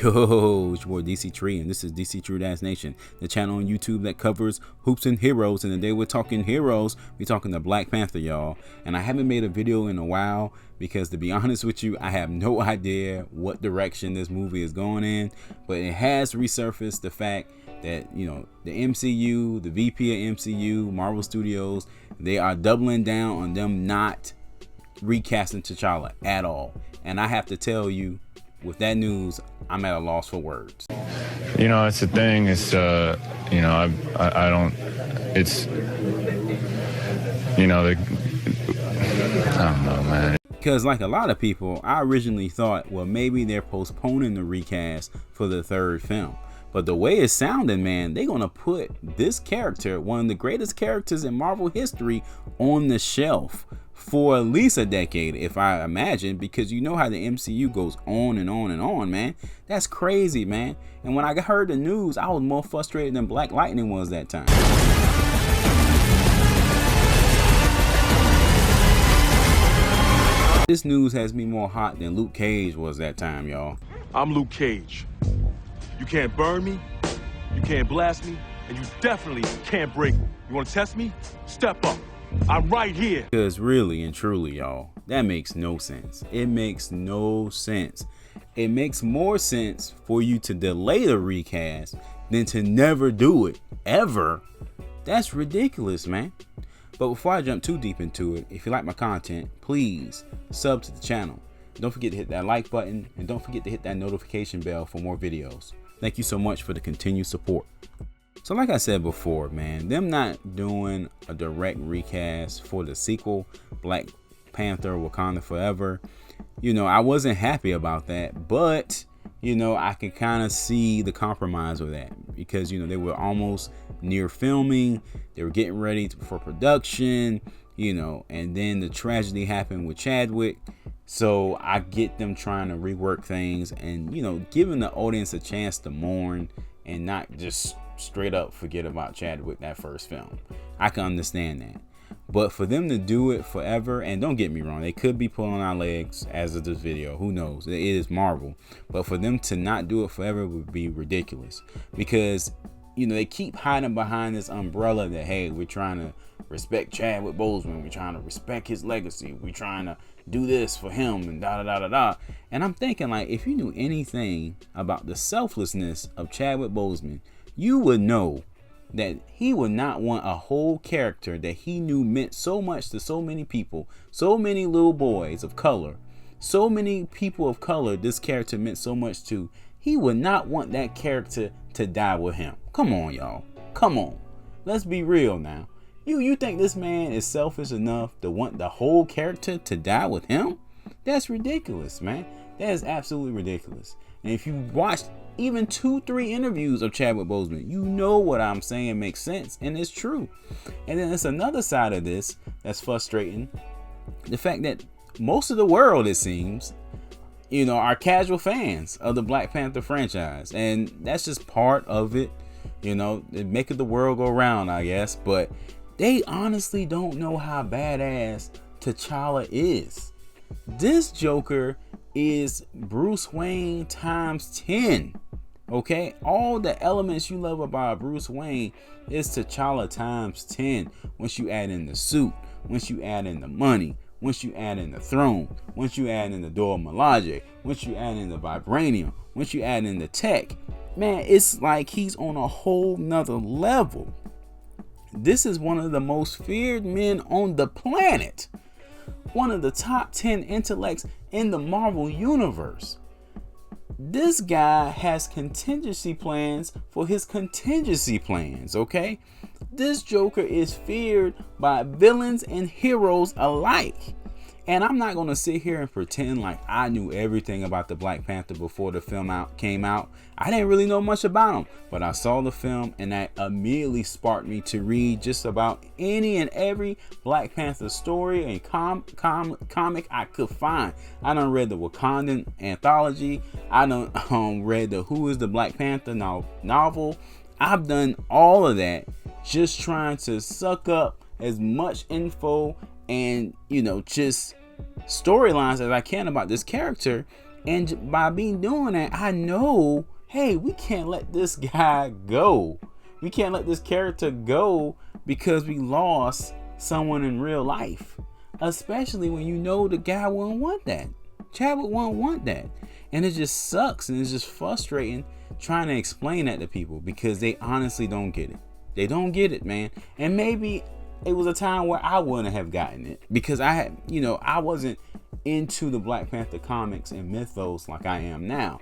Yo, it's your boy Dctree, and this is Dctree-Nation, the channel on YouTube that covers hoops and heroes. And today we're talking heroes. We're talking the Black Panther, y'all. And I haven't made a video in a while because, to be honest with you, I have no idea what direction this movie is going in. But it has resurfaced the fact that, you know, the MCU, the VP of MCU, Marvel Studios, they are doubling down on them not recasting T'Challa at all. And I have to tell you, with that news, I'm at a loss for words. You know, it's the thing. It's you know, I don't. It's, you know, I don't know, man. Because like a lot of people, I originally thought, well, maybe they're postponing the recast for the third film. But the way it's sounding, man, they're gonna put this character, one of the greatest characters in Marvel history, on the shelf for at least a decade, if I imagine, because you know how the MCU goes on and on and on, man. That's crazy, man. And when I heard the news, I was more frustrated than Black Lightning was that time. This news has me more hot than Luke Cage was that time, y'all. I'm Luke Cage. You can't burn me, you can't blast me, and you definitely can't break me. You wanna test me? Step up. I'm right here. Because really and truly, y'all, that makes no sense. It makes no sense. It makes more sense for you to delay the recast than to never do it, ever. That's ridiculous, man. But before I jump too deep into it, if you like my content, please sub to the channel. Don't forget to hit that like button, and don't forget to hit that notification bell for more videos. Thank you so much for the continued support. So like I said before, man, them not doing a direct recast for the sequel, Black Panther Wakanda Forever, you know, I wasn't happy about that, but, you know, I could kind of see the compromise with that because, you know, they were almost near filming, they were getting ready for production, you know, and then the tragedy happened with Chadwick. So I get them trying to rework things and, you know, giving the audience a chance to mourn and not just straight up forget about Chadwick that first film. I can understand that. But for them to do it forever, and don't get me wrong, they could be pulling our legs as of this video. Who knows? It is Marvel. But for them to not do it forever would be ridiculous. Because, you know, they keep hiding behind this umbrella that, hey, we're trying to respect Chadwick Boseman. We're trying to respect his legacy. We're trying to do this for him and da-da-da-da-da. And I'm thinking, like, if you knew anything about the selflessness of Chadwick Boseman, you would know that he would not want a whole character that he knew meant so much to so many people, so many little boys of color, so many people of color this character meant so much to. He would not want that character to die with him. Come on, y'all. Come on. Let's be real now. You think this man is selfish enough to want the whole character to die with him? That's ridiculous, man. That is absolutely ridiculous. And if you watched even 2-3 interviews of Chadwick Boseman, you know what I'm saying makes sense, and it's true. And then there's another side of this that's frustrating. The fact that most of the world, it seems, you know, are casual fans of the Black Panther franchise. And that's just part of it. You know, it makes the world go round, I guess. But they honestly don't know how badass T'Challa is. This Joker is Bruce Wayne times 10. Okay, all the elements you love about Bruce Wayne is T'Challa times 10. Once you add in the suit, once you add in the money, once you add in the throne, once you add in the Dora Milaje, once you add in the vibranium, once you add in the tech, man, it's like he's on a whole nother level. This is one of the most feared men on the planet. One of the top 10 intellects in the Marvel universe. This guy has contingency plans for his contingency plans, okay? This Joker is feared by villains and heroes alike. And I'm not going to sit here and pretend like I knew everything about the Black Panther before the film came out. I didn't really know much about him, but I saw the film and that immediately sparked me to read just about any and every Black Panther story and comic I could find. I done read the Wakandan anthology. I done read the Who is the Black Panther novel. I've done all of that just trying to suck up as much info and, you know, just storylines as I can about this character And by being doing that, I know, hey, we can't let this guy go. We can't let this character go because we lost someone in real life. Especially when you know the guy wouldn't want that. Chadwick wouldn't want that. And it just sucks and it's just frustrating trying to explain that to people because they honestly don't get it. They don't get it, man. And maybe it was a time where I wouldn't have gotten it because I had, I wasn't into the Black Panther comics and mythos like I am now.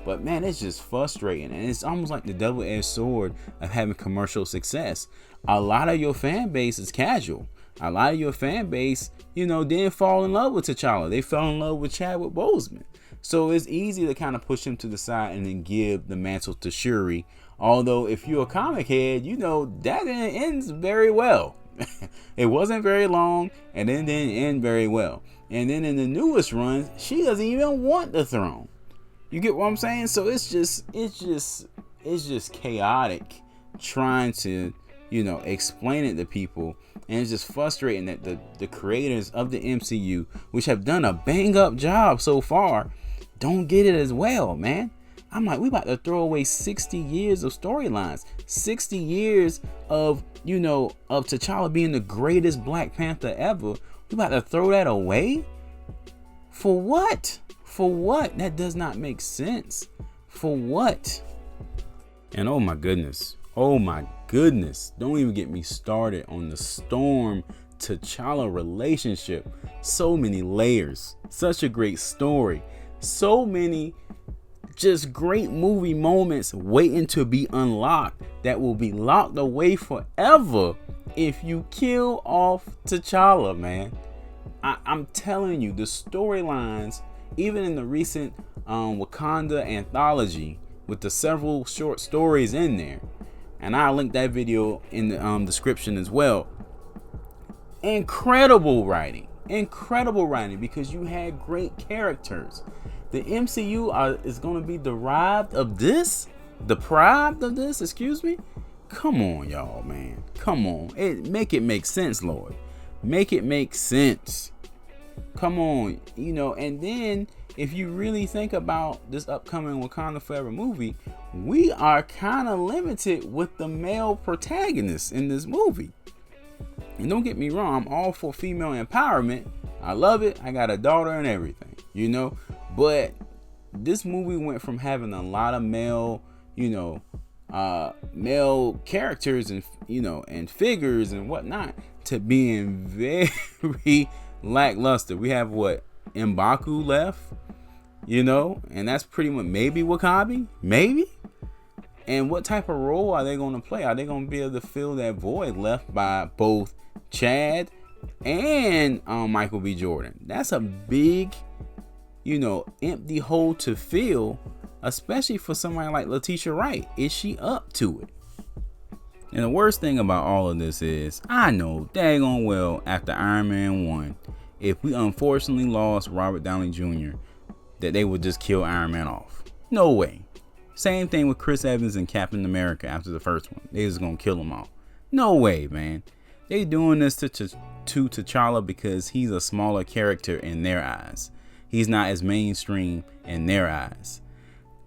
But man, it's just frustrating, and it's almost like the double-edged sword of having commercial success. A lot of your fan base is casual. A lot of your fan base, didn't fall in love with T'Challa. They fell in love with Chadwick Boseman. So it's easy to kind of push him to the side and then give the mantle to Shuri. Although if you're a comic head, that ends very well. It wasn't very long, and then didn't end very well. And then in the newest runs, she doesn't even want the throne. You get what I'm saying? So it's just chaotic trying to, explain it to people. And it's just frustrating that the creators of the MCU, which have done a bang up job so far, don't get it as well, man. I'm like, we about to throw away 60 years of storylines, 60 years of T'Challa being the greatest Black Panther ever. We about to throw that away? For what? For what? That does not make sense. For what? And oh my goodness, don't even get me started on the Storm T'Challa relationship. So many layers, such a great story, so many just great movie moments waiting to be unlocked that will be locked away forever if you kill off T'Challa, man. I'm telling you, the storylines, even in the recent Wakanda anthology with the several short stories in there, and I'll link that video in the description as well. Incredible writing because you had great characters. The MCU is going to be deprived of this, excuse me. Come on, y'all, man. Come on. Make it make sense, Lord. Make it make sense. Come on, and then if you really think about this upcoming Wakanda Forever movie, we are kind of limited with the male protagonists in this movie. And don't get me wrong, I'm all for female empowerment. I love it. I got a daughter and everything, but this movie went from having a lot of male characters and and figures and whatnot to being very lackluster. We have M'Baku left, and that's pretty much maybe W'Kabi, maybe. And what type of role are they going to play? Are they going to be able to fill that void left by both Chad and Michael B. Jordan? That's a big, empty hole to fill, especially for somebody like Letitia Wright. Is she up to it? And the worst thing about all of this is, I know daggone well after Iron Man 1, if we unfortunately lost Robert Downey Jr., that they would just kill Iron Man off. No way. Same thing with Chris Evans and Captain America after the first one. They just gonna kill them off. No way, man. They doing this to T'Challa because he's a smaller character in their eyes. He's not as mainstream in their eyes.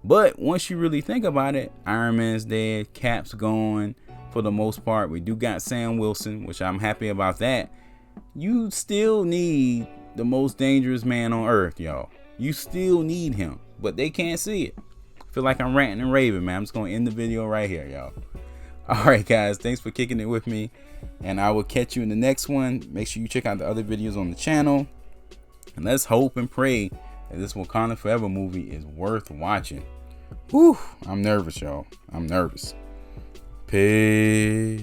But once you really think about it, Iron Man's dead, Cap's gone. For the most part, we do got Sam Wilson, which I'm happy about that. You still need the most dangerous man on earth, y'all. You still need him, but they can't see it. I feel like I'm ranting and raving, man. I'm just going to end the video right here, y'all. All right, guys. Thanks for kicking it with me, and I will catch you in the next one. Make sure you check out the other videos on the channel, and let's hope and pray that this Wakanda Forever movie is worth watching. Whew, I'm nervous, y'all. I'm nervous. Peace.